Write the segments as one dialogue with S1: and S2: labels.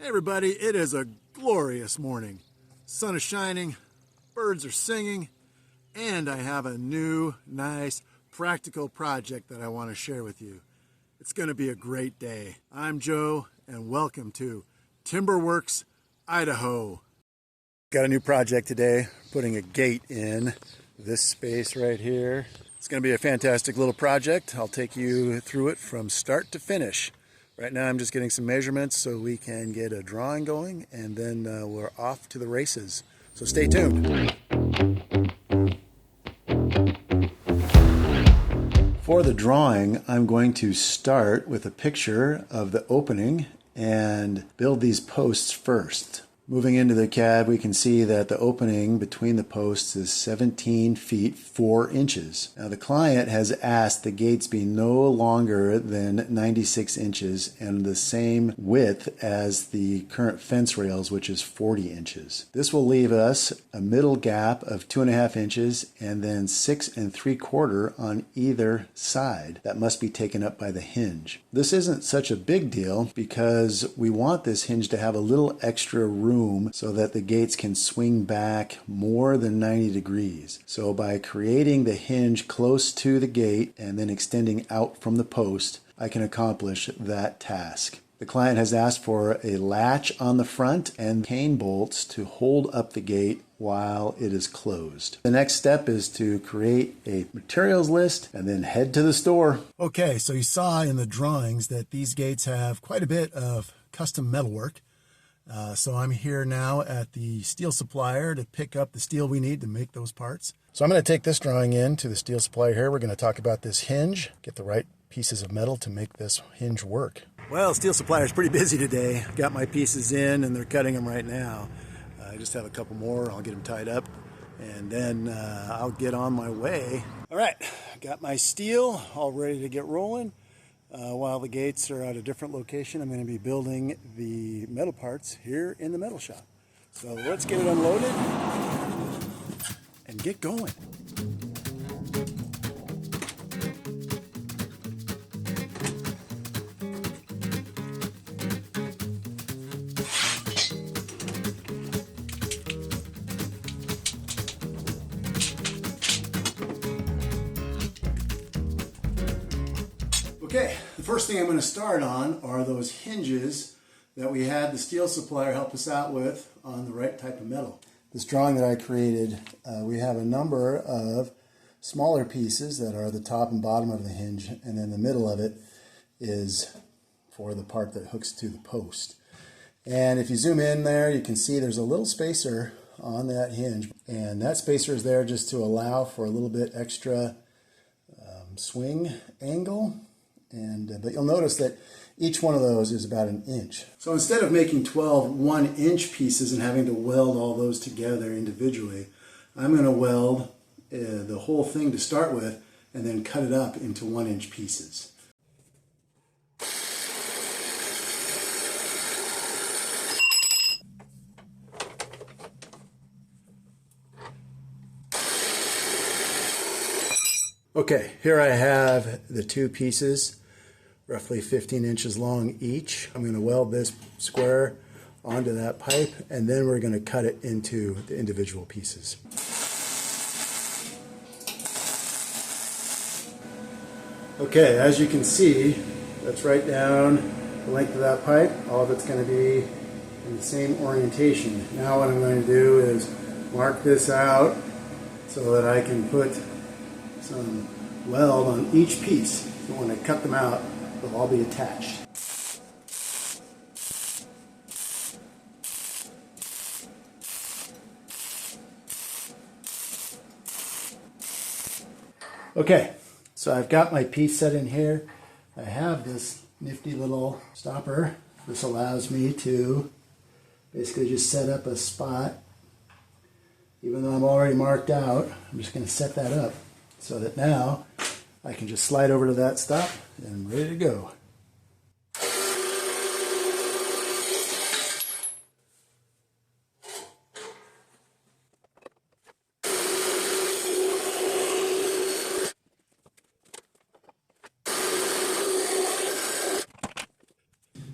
S1: Hey everybody, it is a glorious morning. Sun is shining, birds are singing, and I have a new, nice, practical project that I want to share with you. It's going to be a great day. I'm Joe, and welcome to Timberworks, Idaho. Got a new project today, putting a gate in this space right here. It's going to be a fantastic little project. I'll take you through it from start to finish. Right now I'm just getting some measurements so we can get a drawing going, and then we're off to the races. So stay tuned. For the drawing, I'm going to start with a picture of the opening and build these posts first. Moving into the CAD, we can see that the opening between the posts is 17 feet 4 inches. Now the client has asked the gates be no longer than 96 inches and the same width as the current fence rails, which is 40 inches. This will leave us a middle gap of 2.5 inches and then 6 3/4 on either side. That must be taken up by the hinge. This isn't such a big deal because we want this hinge to have a little extra room so that the gates can swing back more than 90 degrees. So by creating the hinge close to the gate and then extending out from the post, I can accomplish that task. The client has asked for a latch on the front and cane bolts to hold up the gate while it is closed. The next step is to create a materials list and then head to the store. Okay, so you saw in the drawings that these gates have quite a bit of custom metalwork. So I'm here now at the steel supplier to pick up the steel we need to make those parts. So I'm going to take this drawing in to the steel supplier here. We're going to talk about this hinge, get the right pieces of metal to make this hinge work. Well, steel supplier is pretty busy today. Got my pieces in and they're cutting them right now. I just have a couple more. I'll get them tied up and then I'll get on my way. All right, got my steel all ready to get rolling. While the gates are at a different location, I'm going to be building the metal parts here in the metal shop. So let's get it unloaded and get going. Okay, the first thing I'm going to start on are those hinges that we had the steel supplier help us out with on the right type of metal. This drawing that I created, we have a number of smaller pieces that are the top and bottom of the hinge, and then the middle of it is for the part that hooks to the post. And if you zoom in there, you can see there's a little spacer on that hinge, and that spacer is there just to allow for a little bit extra swing angle. But you'll notice that each one of those is about 1 inch. So instead of making 12 1-inch pieces and having to weld all those together individually, I'm going to weld the whole thing to start with and then cut it up into 1-inch pieces. Okay, here I have the two pieces, roughly 15 inches long each. I'm going to weld this square onto that pipe, and then we're going to cut it into the individual pieces. Okay, as you can see, that's right down the length of that pipe. All of it's going to be in the same orientation. Now what I'm going to do is mark this out so that I can put some weld on each piece. So when I cut them out, they'll all be attached. Okay, so I've got my piece set in here. I have this nifty little stopper. This allows me to basically just set up a spot. Even though I'm already marked out, I'm just going to set that up so that now I can just slide over to that stop and ready to go.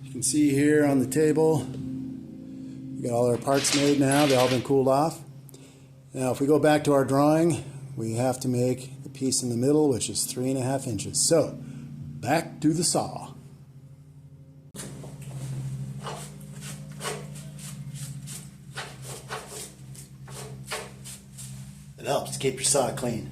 S1: You can see here on the table We got all our parts made now. They've all been cooled off. Now if we go back to our drawing, we have to make the piece in the middle, which is 3.5 inches. So back to the saw. It helps to keep your saw clean.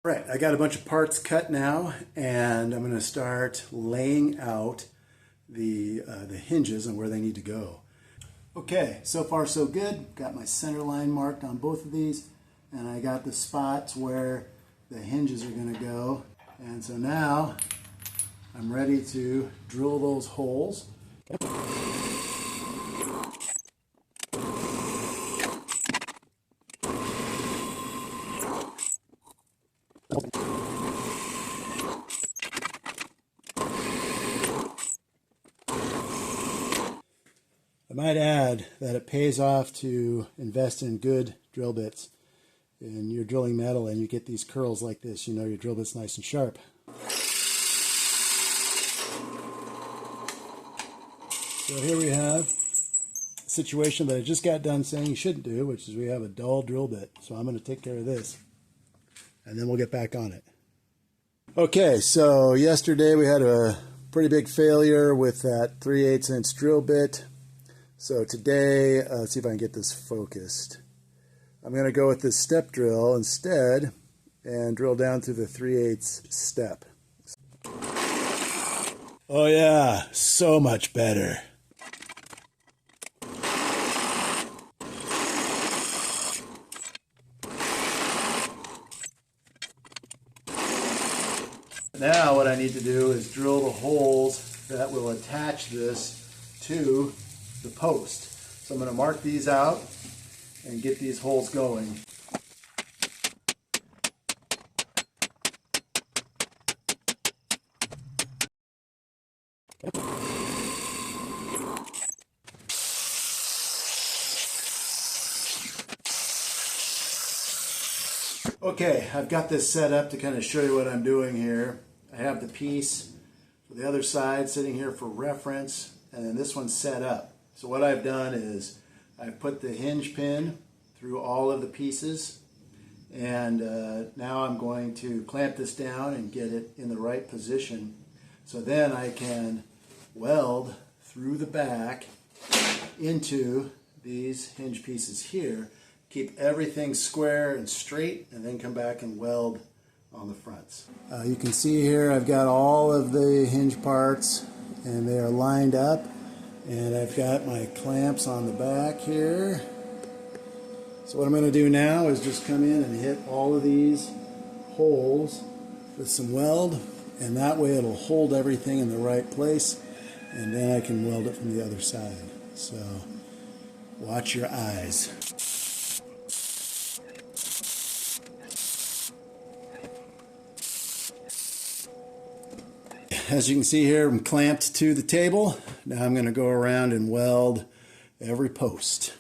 S1: Right, I got a bunch of parts cut now, and I'm going to start laying out the hinges and where they need to go. Okay, so far so good. Got my center line marked on both of these, and I got the spots where the hinges are going to go. And so now I'm ready to drill those holes. I might add that it pays off to invest in good drill bits. And you're drilling metal and you get these curls like this, you know your drill bit's nice and sharp. So here we have a situation that I just got done saying you shouldn't do, which is we have a dull drill bit. So I'm going to take care of this and then we'll get back on it. Okay, so yesterday we had a pretty big failure with that 3/8 inch drill bit. So today, let's see if I can get this focused. I'm going to go with this step drill instead and drill down through the 3/8 step. Oh yeah, so much better. Now what I need to do is drill the holes that will attach this to the post. So I'm going to mark these out and get these holes going. Okay, I've got this set up to kind of show you what I'm doing here. I have the piece for the other side sitting here for reference, and then this one's set up. So what I've done is I've put the hinge pin through all of the pieces, and now I'm going to clamp this down and get it in the right position. So then I can weld through the back into these hinge pieces here, keep everything square and straight, and then come back and weld on the fronts. You can see here I've got all of the hinge parts and they are lined up, and I've got my clamps on the back here. So what I'm going to do now is just come in and hit all of these holes with some weld, and that way it'll hold everything in the right place, and then I can weld it from the other side. So watch your eyes. As you can see here, I'm clamped to the table. Now I'm going to go around and weld every post.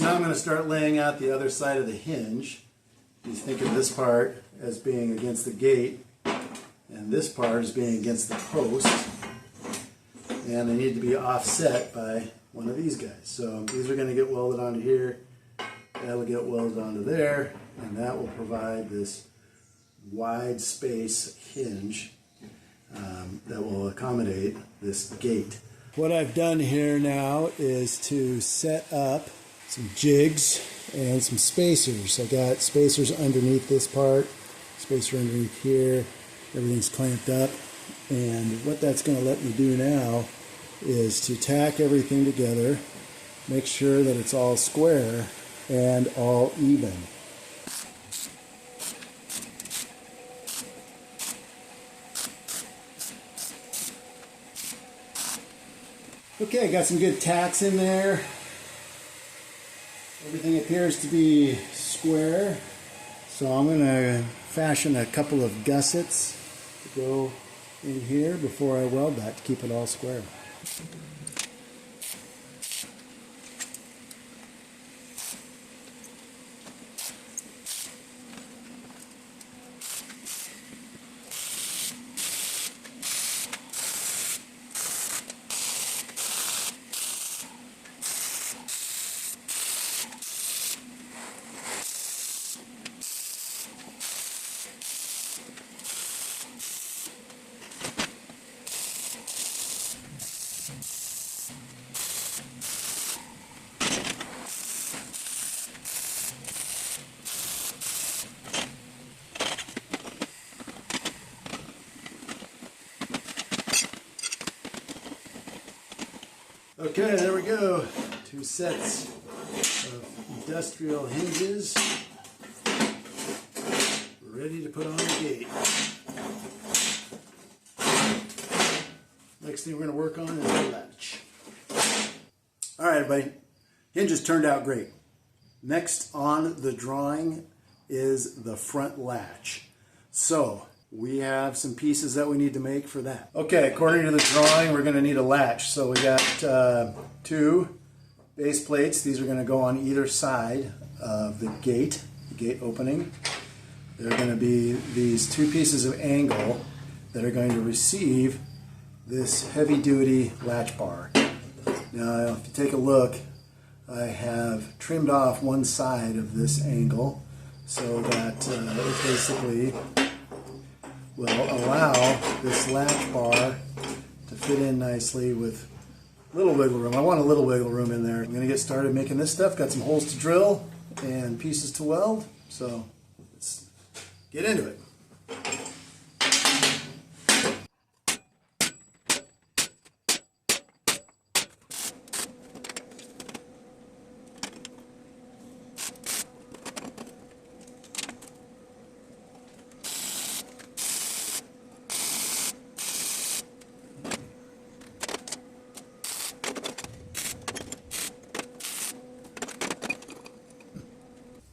S1: Now I'm going to start laying out the other side of the hinge. You think of this part as being against the gate, and this part as being against the post. and they need to be offset by one of these guys. So these are going to get welded onto here, that'll get welded onto there, and that will provide this wide space hinge that will accommodate this gate. What I've done here now is to set up some jigs and some spacers. I got spacers underneath this part, spacer underneath here, everything's clamped up, and what that's going to let me do now is to tack everything together, make sure that it's all square and all even. Okay, got some good tacks in there. Everything appears to be square, so I'm going to fashion a couple of gussets to go in here before I weld that to keep it all square. Okay, there we go. 2 sets of industrial hinges ready to put on the gate. Next thing we're going to work on is the latch. All right, everybody. Hinges turned out great. Next on the drawing is the front latch. So we have some pieces that we need to make for that. Okay, according to the drawing, we're going to need a latch. So we got 2 base plates. These are going to go on either side of the gate opening. They're going to be these 2 pieces of angle that are going to receive this heavy-duty latch bar. Now, if you take a look, I have trimmed off one side of this angle so that it basically will allow this latch bar to fit in nicely with a little wiggle room. I want a little wiggle room in there. I'm going to get started making this stuff. Got some holes to drill and pieces to weld, so let's get into it.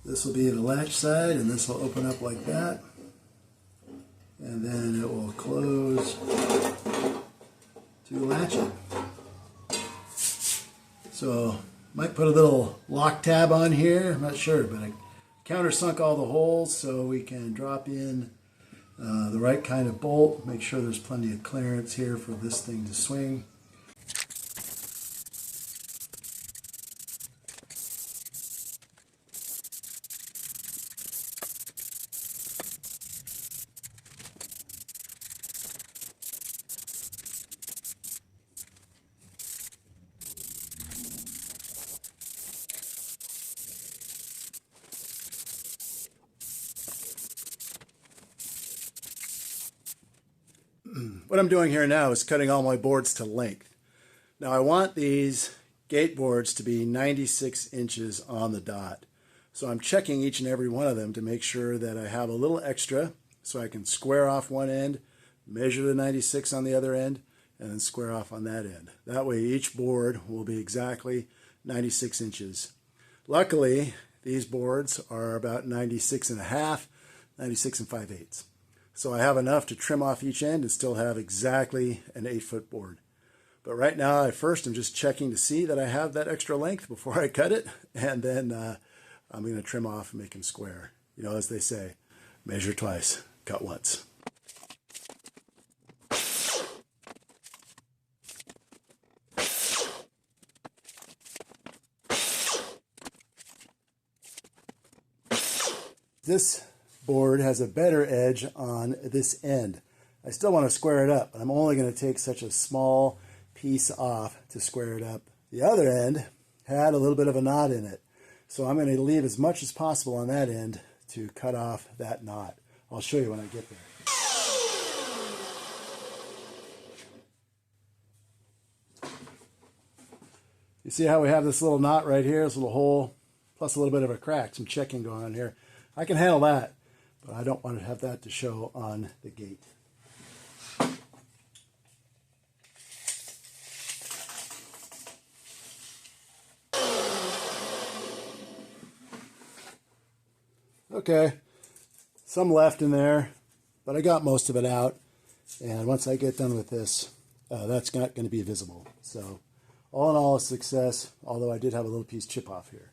S1: This will be the latch side, and this will open up like that, and then it will close to latch it. So might put a little lock tab on here, I'm not sure, but I countersunk all the holes so we can drop in the right kind of bolt, make sure there's plenty of clearance here for this thing to swing. What I'm doing here now is cutting all my boards to length. Now I want these gate boards to be 96 inches on the dot. So I'm checking each and every one of them to make sure that I have a little extra so I can square off one end, measure the 96 on the other end, and then square off on that end. That way each board will be exactly 96 inches. Luckily, these boards are about 96 and a half, 96 and 5/8. So I have enough to trim off each end and still have exactly an 8-foot board. But right now, first I'm just checking to see that I have that extra length before I cut it, and then I'm going to trim off and make them square. You know, as they say, measure twice, cut once. This board has a better edge on this end. I still want to square it up, but I'm only going to take such a small piece off to square it up. The other end had a little bit of a knot in it, so I'm going to leave as much as possible on that end to cut off that knot. I'll show you when I get there. You see how we have this little knot right here, this little hole, plus a little bit of a crack, some checking going on here. I can handle that, but I don't want to have that to show on the gate. Okay, some left in there, but I got most of it out. And once I get done with this, that's not going to be visible. So all in all, a success, although I did have a little piece chip off here.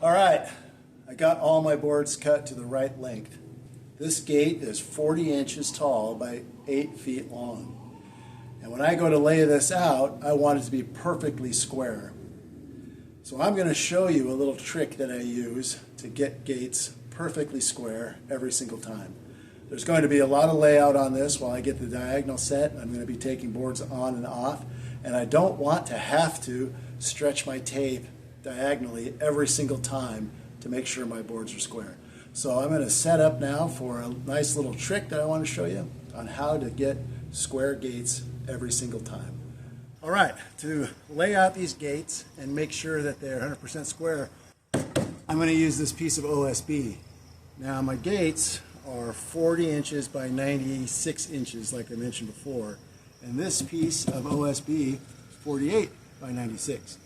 S1: All right, I got all my boards cut to the right length. This gate is 40 inches tall by 8 feet long. And when I go to lay this out, I want it to be perfectly square. So I'm going to show you a little trick that I use to get gates perfectly square every single time. There's going to be a lot of layout on this while I get the diagonal set. I'm going to be taking boards on and off, and I don't want to have to stretch my tape diagonally every single time to make sure my boards are square. So I'm going to set up now for a nice little trick that I want to show you on how to get square gates every single time. All right, to lay out these gates and make sure that they're 100% square, I'm going to use this piece of OSB. Now my gates are 40 inches by 96 inches like I mentioned before, and this piece of OSB is 48 by 96.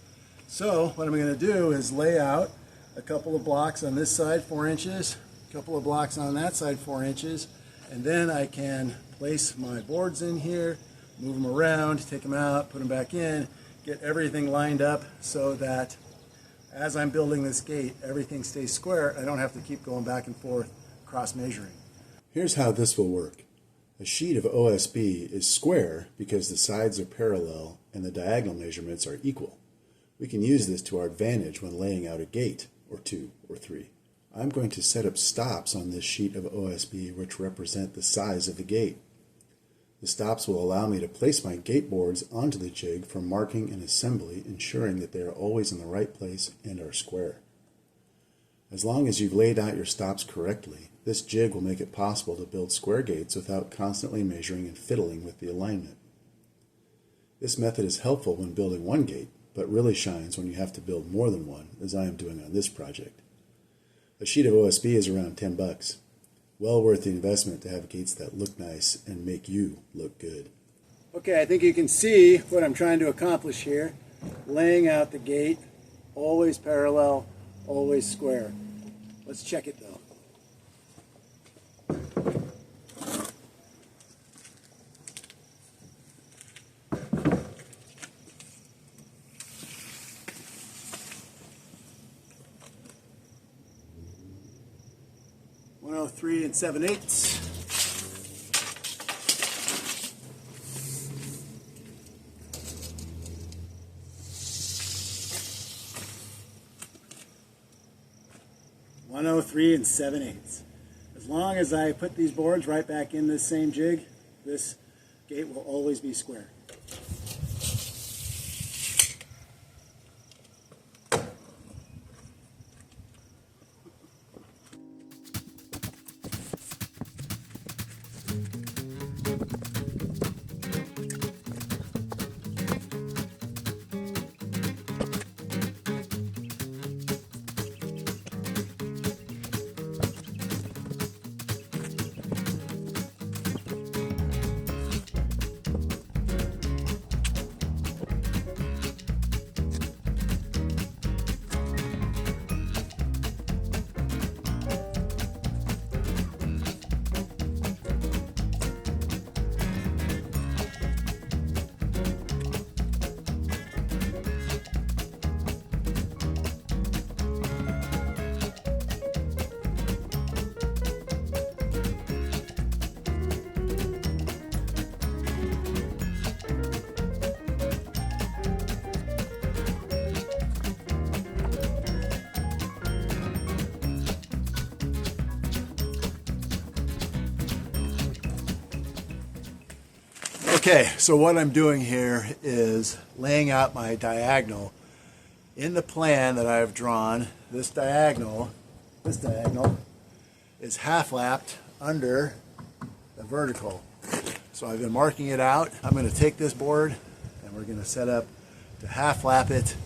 S1: So what I'm going to do is lay out a couple of blocks on this side 4 inches, a couple of blocks on that side 4 inches, and then I can place my boards in here, move them around, take them out, put them back in, get everything lined up so that as I'm building this gate, everything stays square. I don't have to keep going back and forth cross measuring. Here's how this will work. A sheet of OSB is square because the sides are parallel and the diagonal measurements are equal. We can use this to our advantage when laying out a gate, or 2 or 3. I'm going to set up stops on this sheet of OSB which represent the size of the gate. The stops will allow me to place my gate boards onto the jig for marking and assembly, ensuring that they are always in the right place and are square. As long as you've laid out your stops correctly, this jig will make it possible to build square gates without constantly measuring and fiddling with the alignment. This method is helpful when building one gate, but really shines when you have to build more than one, as I am doing on this project. A sheet of OSB is around $10. Well worth the investment to have gates that look nice and make you look good. Okay, I think you can see what I'm trying to accomplish here. Laying out the gate, always parallel, always square. Let's check it though. Three and 7/8. (103 7/8). As long as I put these boards right back in this same jig, this gate will always be square. Okay, so what I'm doing here is laying out my diagonal. In the plan that I've drawn, this diagonal is half lapped under the vertical. So I've been marking it out. I'm going to take this board and we're going to set up to half lap it.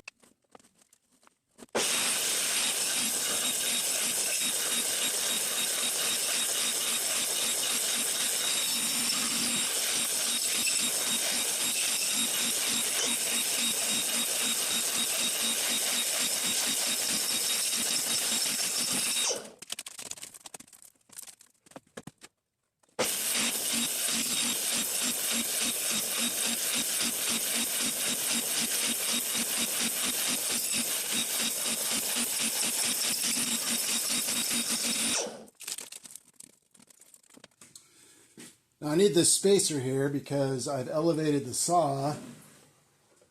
S1: Now I need this spacer here because I've elevated the saw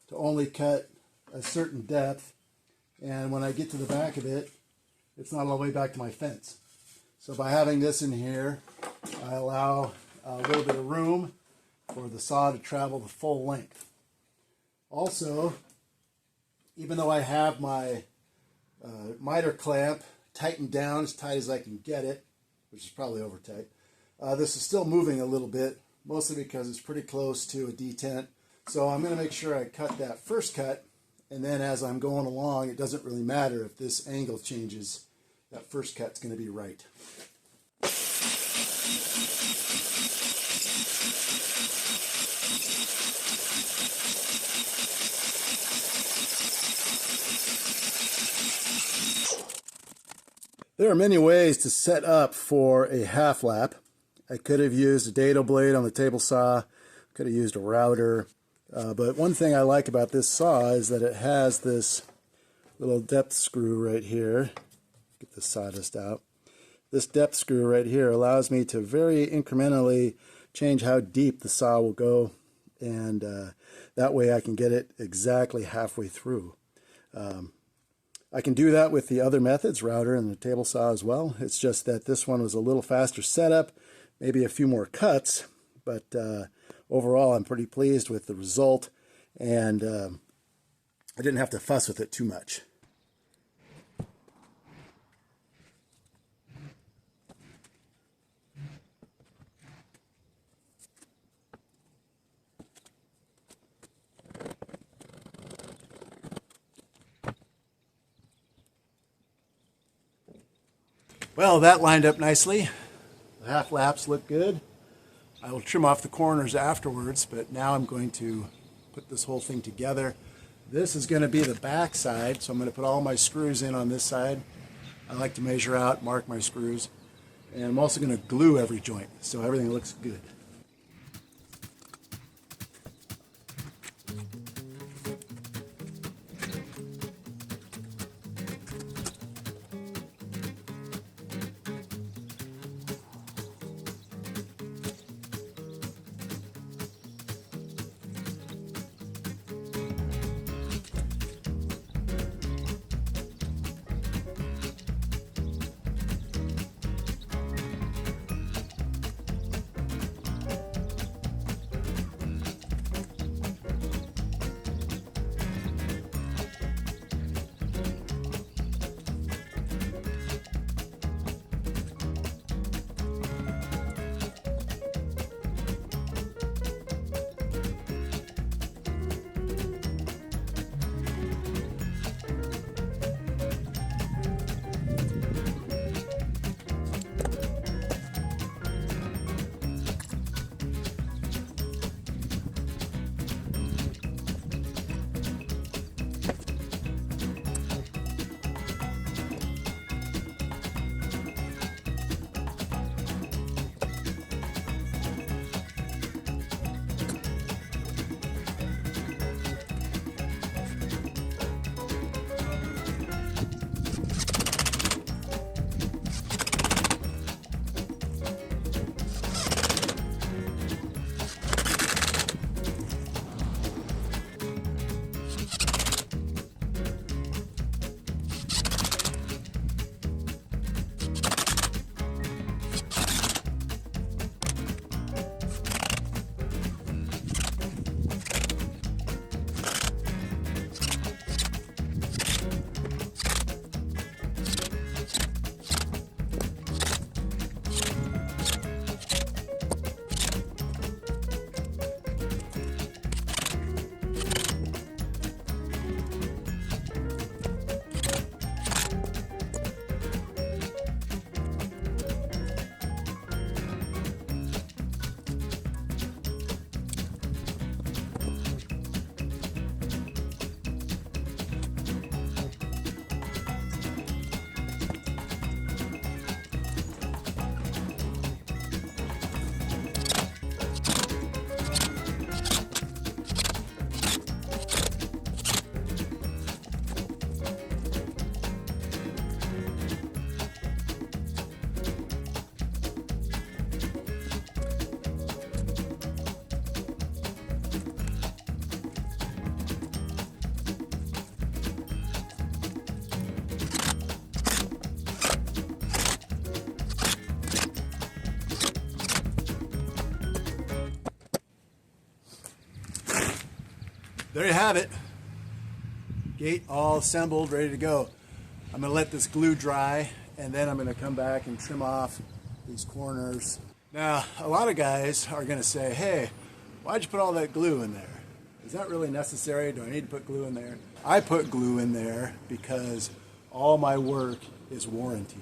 S1: to only cut a certain depth, and when I get to the back of it, it's not all the way back to my fence. So by having this in here, I allow a little bit of room for the saw to travel the full length. Also, even though I have my miter clamp tightened down as tight as I can get it, which is probably over tight, this is still moving a little bit, mostly because it's pretty close to a detent. So I'm going to make sure I cut that first cut, and then as I'm going along, it doesn't really matter if this angle changes. That first cut's going to be right. There are many ways to set up for a half lap. I could have used a dado blade on the table saw, could have used a router, but one thing I like about this saw is that it has this little depth screw right here. Get the sawdust out. This depth screw right here allows me to very incrementally change how deep the saw will go, and that way I can get it exactly halfway through. I can do that with the other methods, router and the table saw as well. It's just that this one was a little faster setup, maybe a few more cuts, but overall I'm pretty pleased with the result, and I didn't have to fuss with it too much. Well, that lined up nicely. The half laps look good. I will trim off the corners afterwards, but now I'm going to put this whole thing together. This is going to be the back side, so I'm going to put all my screws in on this side. I like to measure out, mark my screws, and I'm also going to glue every joint so everything looks good. There you have it. Gate all assembled, ready to go. I'm going to let this glue dry, and then I'm going to come back and trim off these corners. Now, a lot of guys are going to say, hey, why'd you put all that glue in there? Is that really necessary? Do I need to put glue in there? I put glue in there because all my work is warranty.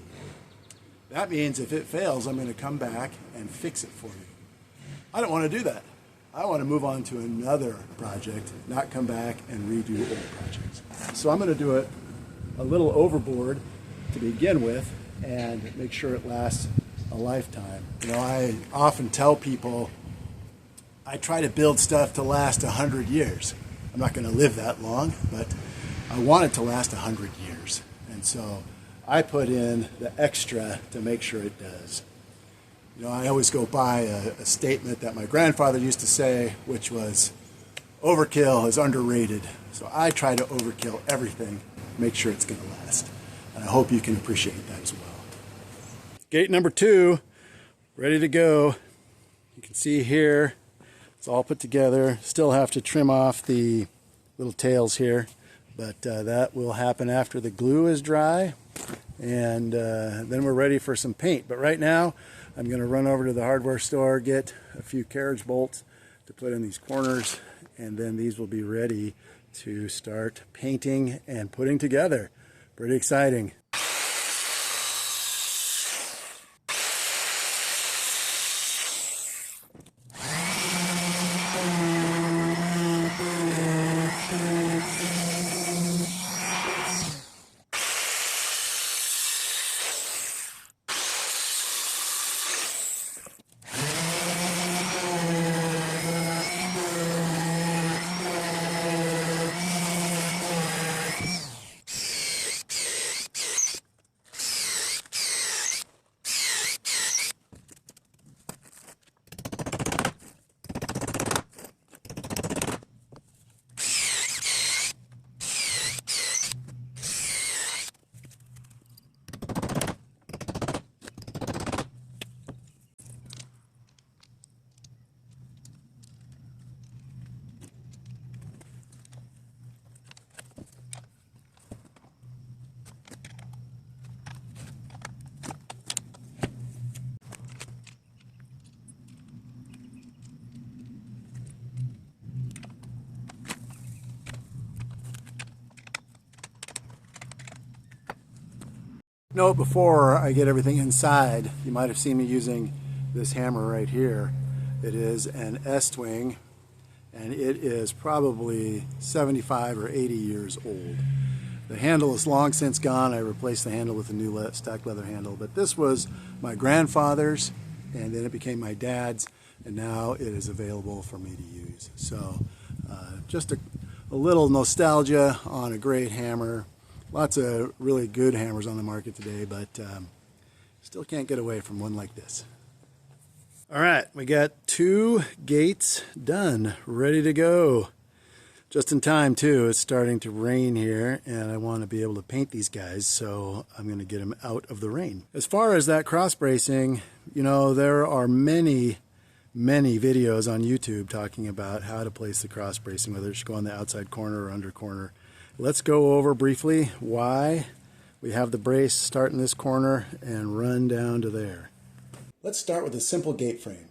S1: That means if it fails, I'm going to come back and fix it for you. I don't want to do that. I want to move on to another project, not come back and redo old projects. So I'm going to do it a little overboard to begin with and make sure it lasts a lifetime. You know, I often tell people I try to build stuff to last 100 years. I'm not going to live that long, but I want it to last 100 years. And so I put in the extra to make sure it does. You know, I always go by a statement that my grandfather used to say, which was, overkill is underrated. So I try to overkill everything, make sure it's going to last. And I hope you can appreciate that as well. Gate number 2, ready to go. You can see here, it's all put together. Still have to trim off the little tails here, but that will happen after the glue is dry. And then we're ready for some paint. But right now, I'm going to run over to the hardware store, get a few carriage bolts to put in these corners, and then these will be ready to start painting and putting together. Pretty exciting. Note, before I get everything inside, you might have seen me using this hammer right here. It is an S-twing, and it is probably 75 or 80 years old. The handle is long since gone. I replaced the handle with a new stacked leather handle, but this was my grandfather's, and then it became my dad's, and now it is available for me to use. So just a little nostalgia on a great hammer. Lots of really good hammers on the market today, but still can't get away from one like this. All right, we got 2 gates done, ready to go. Just in time too. It's starting to rain here, and I want to be able to paint these guys, so I'm going to get them out of the rain. As far as that cross bracing, you know, there are many videos on YouTube talking about how to place the cross bracing, whether it should go on the outside corner or under corner. Let's go over briefly why we have the brace start in this corner and run down to there. Let's start with a simple gate frame.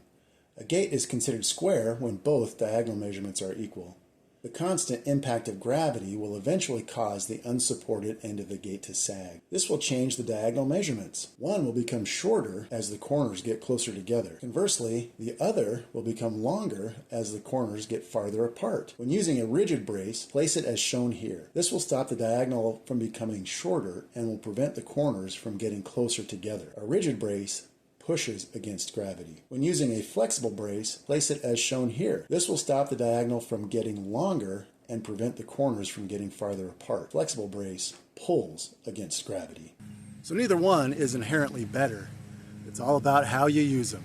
S1: A gate is considered square when both diagonal measurements are equal. The constant impact of gravity will eventually cause the unsupported end of the gate to sag. This will change the diagonal measurements. One will become shorter as the corners get closer together. Conversely, the other will become longer as the corners get farther apart. When using a rigid brace, place it as shown here. This will stop the diagonal from becoming shorter and will prevent the corners from getting closer together. A rigid brace pushes against gravity. When using a flexible brace, place it as shown here. This will stop the diagonal from getting longer and prevent the corners from getting farther apart. Flexible brace pulls against gravity. So neither one is inherently better. It's all about how you use them.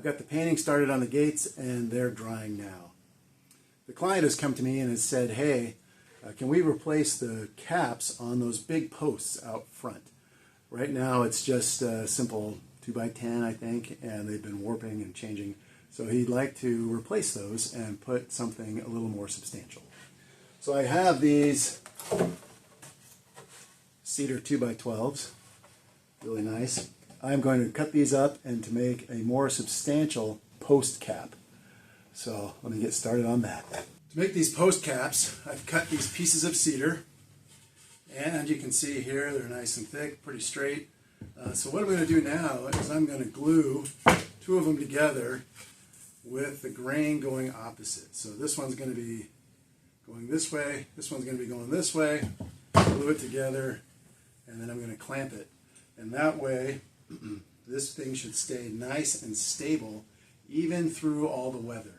S1: got the painting started on the gates and they're drying now. The client has come to me and has said, hey, can we replace the caps on those big posts out front? Right now it's just a simple 2x10, I think, and they've been warping and changing. So he'd like to replace those and put something a little more substantial. So I have these cedar 2x12s, really nice. I'm going to cut these up and to make a more substantial post cap. So let me get started on that. To make these post caps, I've cut these pieces of cedar, and you can see here they're nice and thick, pretty straight. So what I'm going to do now is I'm going to glue two of them together with the grain going opposite. So this one's going to be going this way, this one's going to be going this way, glue it together, and then I'm going to clamp it. And that way, this thing should stay nice and stable even through all the weather.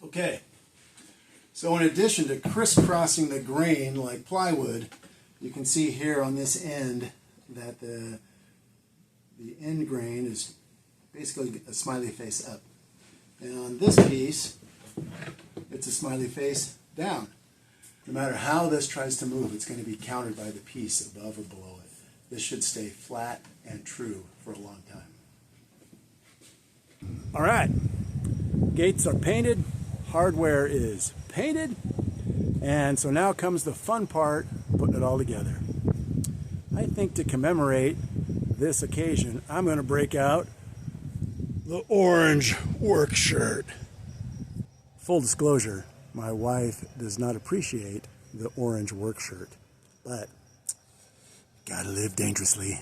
S1: Okay, so in addition to crisscrossing the grain like plywood, you can see here on this end that the end grain is basically a smiley face up. And on this piece, it's a smiley face down. No matter how this tries to move, it's going to be countered by the piece above or below it. This should stay flat and true for a long time. All right, gates are painted. Hardware is painted, and so now comes the fun part, putting it all together. I think to commemorate this occasion, I'm going to break out the orange work shirt. Full disclosure, my wife does not appreciate the orange work shirt, but gotta live dangerously.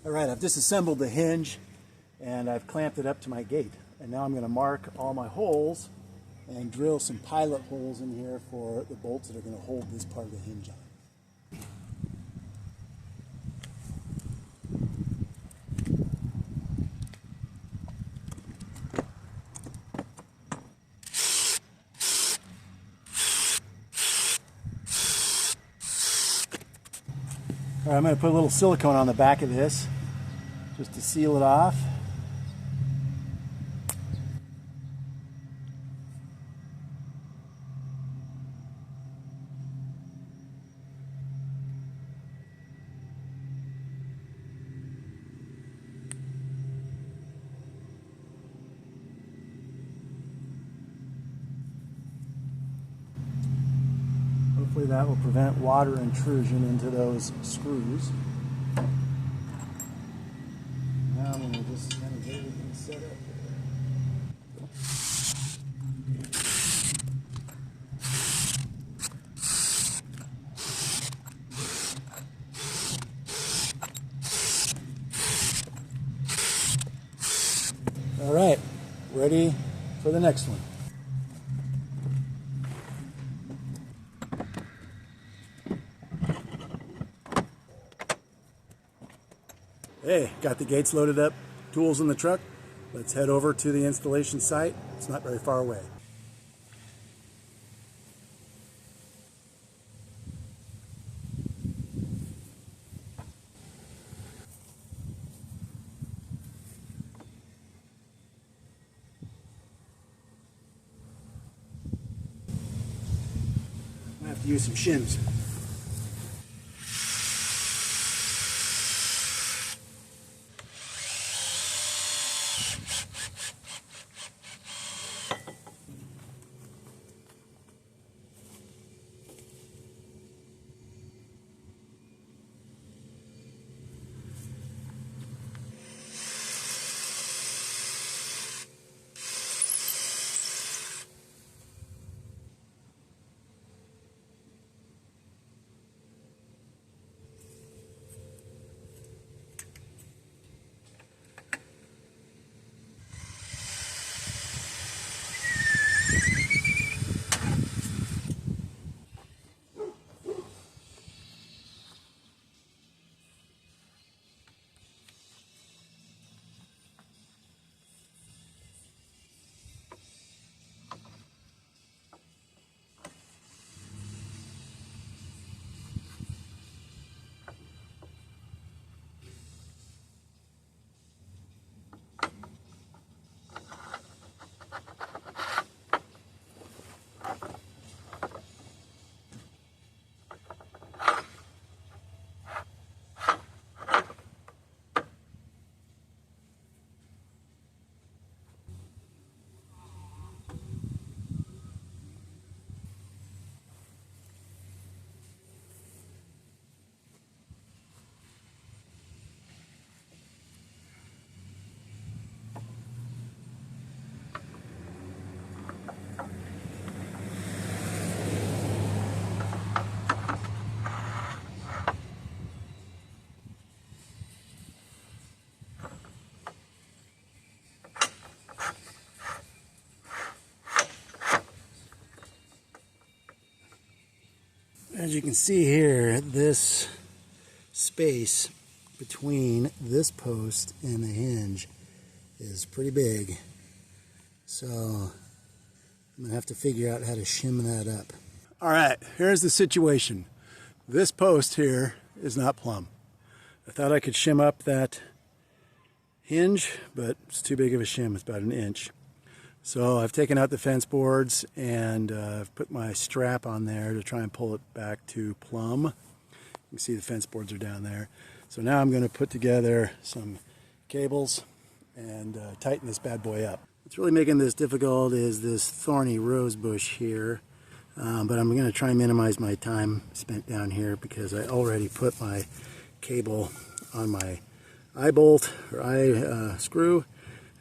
S1: All right, I've disassembled the hinge and I've clamped it up to my gate, and now I'm going to mark all my holes and drill some pilot holes in here for the bolts that are going to hold this part of the hinge on. All right, I'm going to put a little silicone on the back of this just to seal it off. Hopefully that will prevent water intrusion into those screws. Now I'm going to just kind of get everything set up here. All right, ready for the next one. Hey, got the gates loaded up, tools in the truck. Let's head over to the installation site. It's not very far away. I have to use some shims. As you can see here, this space between this post and the hinge is pretty big. So I'm going to have to figure out how to shim that up. All right, here's the situation. This post here is not plumb. I thought I could shim up that hinge, but it's too big of a shim. It's about 1 inch. So I've taken out the fence boards and I've put my strap on there to try and pull it back to plumb. You can see the fence boards are down there. So now I'm going to put together some cables and tighten this bad boy up. What's really making this difficult is this thorny rose bush here. But I'm going to try and minimize my time spent down here because I already put my cable on my eye bolt or eye screw.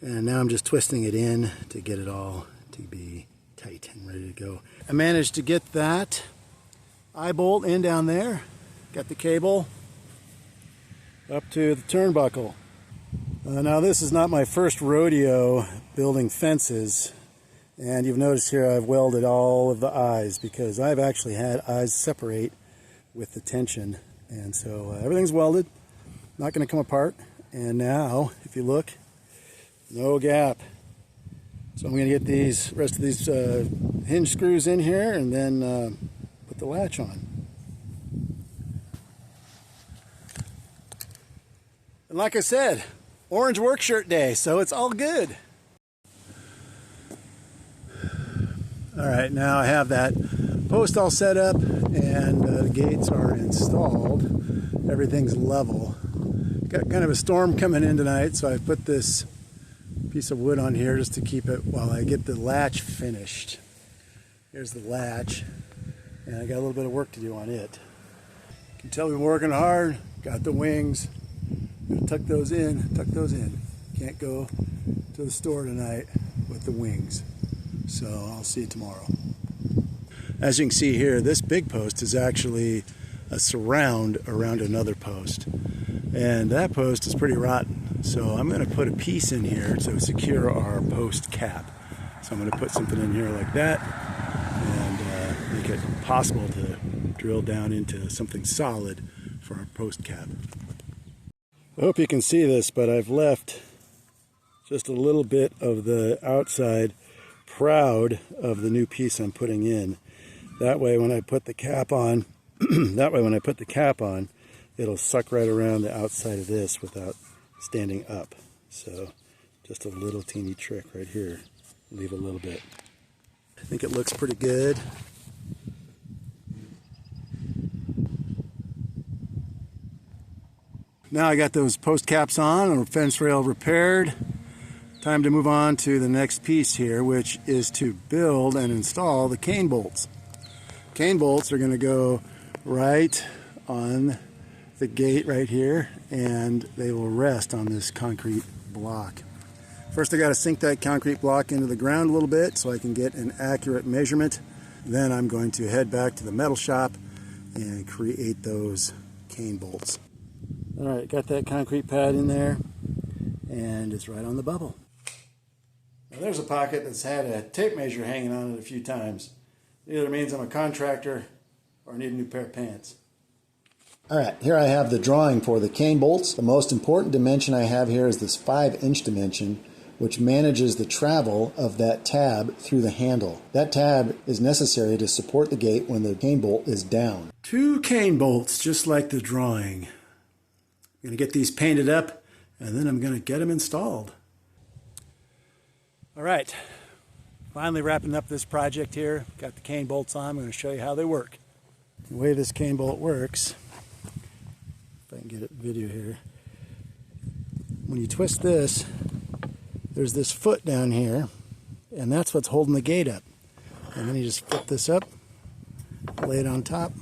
S1: And now I'm just twisting it in to get it all to be tight and ready to go. I managed to get that eye bolt in down there. Got the cable up to the turnbuckle. Now this is not my first rodeo building fences. And you've noticed here I've welded all of the eyes because I've actually had eyes separate with the tension. And so everything's welded, not going to come apart. And now, if you look, no gap. So I'm going to get these rest of these hinge screws in here and then put the latch on. And like I said, orange work shirt day, so it's all good. All right, now I have that post all set up and the gates are installed. Everything's level. Got kind of a storm coming in tonight, so I put this piece of wood on here just to keep it while I get the latch finished. Here's the latch, and I got a little bit of work to do on it. You can tell we've been working hard. Got the wings. Gonna tuck those in. Can't go to the store tonight with the wings. So I'll see you tomorrow. As you can see here, this big post is actually a surround around another post. And that post is pretty rotten. So I'm going to put a piece in here to secure our post cap. So I'm going to put something in here like that and make it possible to drill down into something solid for our post cap. I hope you can see this, but I've left just a little bit of the outside proud of the new piece I'm putting in. That way when I put the cap on, it'll suck right around the outside of this without standing up. So just a little teeny trick right here. Leave a little bit. I think it looks pretty good. Now I got those post caps on and fence rail repaired. Time to move on to the next piece here, which is to build and install the cane bolts. Cane bolts are going to go right on the gate right here, and they will rest on this concrete block. First I got to sink that concrete block into the ground a little bit so I can get an accurate measurement. Then I'm going to head back to the metal shop and create those cane bolts. Alright, got that concrete pad in there, and it's right on the bubble. Now there's a pocket that's had a tape measure hanging on it a few times. Either means I'm a contractor or I need a new pair of pants. Alright, here I have the drawing for the cane bolts. The most important dimension I have here is this 5-inch dimension, which manages the travel of that tab through the handle. That tab is necessary to support the gate when the cane bolt is down. 2 cane bolts, just like the drawing. I'm going to get these painted up, and then I'm going to get them installed. All right, finally wrapping up this project here. Got the cane bolts on. I'm going to show you how they work. The way this cane bolt works, if I can get a video here, when you twist this, there's this foot down here, and that's what's holding the gate up. And then you just flip this up, lay it on top.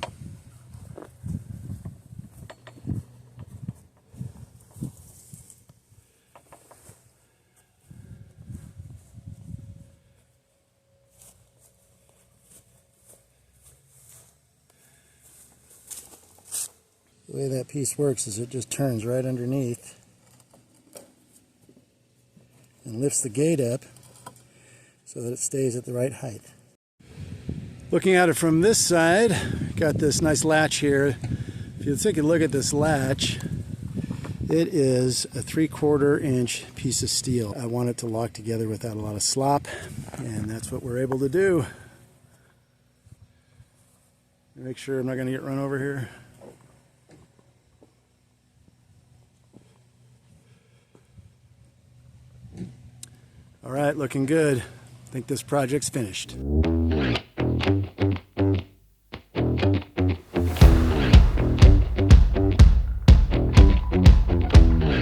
S1: The way that piece works is it just turns right underneath and lifts the gate up so that it stays at the right height. Looking at it from this side, got this nice latch here. If you take a look at this latch, it is a 3/4 inch piece of steel. I want it to lock together without a lot of slop, and that's what we're able to do. Make sure I'm not going to get run over here. All right, looking good. I think this project's finished.